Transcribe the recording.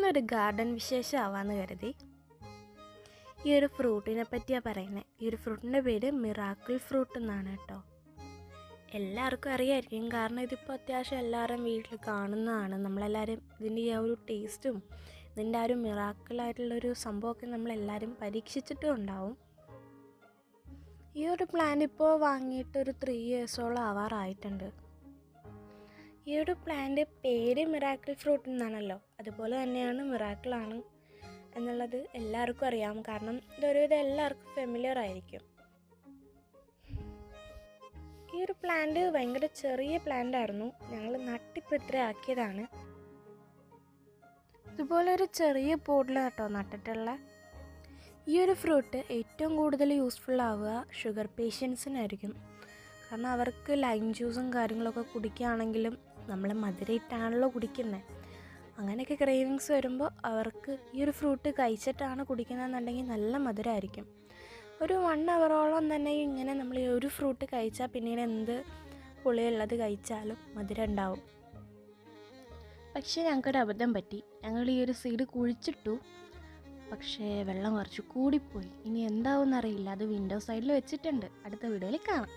ഇന്നൊരു ഗാർഡൻ വിശേഷമാവാന്ന് കരുതി. ഈ ഒരു ഫ്രൂട്ടിനെ പറ്റിയാണ് പറയുന്നത്. ഈ ഒരു ഫ്രൂട്ടിൻ്റെ പേര് മിറാക്കിൾ ഫ്രൂട്ട് എന്നാണ് കേട്ടോ. എല്ലാവർക്കും അറിയായിരിക്കും, കാരണം ഇതിപ്പോൾ അത്യാവശ്യം എല്ലാവരും വീട്ടിൽ കാണുന്നതാണ്. നമ്മളെല്ലാവരും ഇതിൻ്റെ ആ ഒരു ടേസ്റ്റും ഇതിൻ്റെ ആ ഒരു മിറാക്കിളായിട്ടുള്ളൊരു സംഭവമൊക്കെ നമ്മളെല്ലാവരും പരീക്ഷിച്ചിട്ടും ഉണ്ടാവും. ഈ ഒരു പ്ലാന്റ് ഇപ്പോൾ വാങ്ങിയിട്ട് ഒരു 3 ഇയേഴ്സോളം ആവാറായിട്ടുണ്ട്. ഈ ഒരു പ്ലാന്റ് പേര് മിറാക്കിൾ ഫ്രൂട്ട് എന്നാണല്ലോ, അതുപോലെ തന്നെയാണ് മിറാക്കിളാണ് എന്നുള്ളത് എല്ലാവർക്കും അറിയാം. കാരണം ഇതൊരുവിധം എല്ലാവർക്കും ഫെമിലിയർ ആയിരിക്കും. ഈ ഒരു പ്ലാന്റ് ഭയങ്കര ചെറിയ പ്ലാന്റ് ആയിരുന്നു. ഞങ്ങൾ നട്ടിപ്പോൾ ഇത്ര ആക്കിയതാണ്. ഇതുപോലെ ഒരു ചെറിയ പോട്ടിൽ കേട്ടോ നട്ടിട്ടുള്ള. ഈ ഒരു ഫ്രൂട്ട് ഏറ്റവും കൂടുതൽ യൂസ്ഫുൾ ആവുക ഷുഗർ പേഷ്യൻസിനായിരിക്കും. കാരണം അവർക്ക് ലൈം ജ്യൂസും കാര്യങ്ങളൊക്കെ കുടിക്കുകയാണെങ്കിലും നമ്മൾ മധുരയിട്ടാണല്ലോ കുടിക്കുന്നത്. അങ്ങനെയൊക്കെ ക്രേവിങ്സ് വരുമ്പോൾ അവർക്ക് ഈ ഒരു ഫ്രൂട്ട് കഴിച്ചിട്ടാണ് കുടിക്കുന്നതെന്നുണ്ടെങ്കിൽ നല്ല മധുരമായിരിക്കും. ഒരു 1 അവറോളം തന്നെ ഇങ്ങനെ നമ്മൾ ഈ ഒരു ഫ്രൂട്ട് കഴിച്ചാൽ പിന്നീട് എന്ത് പുളിയുള്ളത് കഴിച്ചാലും മധുരം ഉണ്ടാവും. പക്ഷേ ഞങ്ങൾക്കൊരു അബദ്ധം പറ്റി. ഞങ്ങൾ ഈ ഒരു സീഡ് കുഴിച്ചിട്ടു, പക്ഷേ വെള്ളം കുറച്ച് കൂടിപ്പോയി. ഇനി എന്താവും എന്നറിയില്ല. അത് വിൻഡോ സൈഡിൽ വെച്ചിട്ടുണ്ട്. അടുത്ത വീഡിയോയിൽ കാണാം.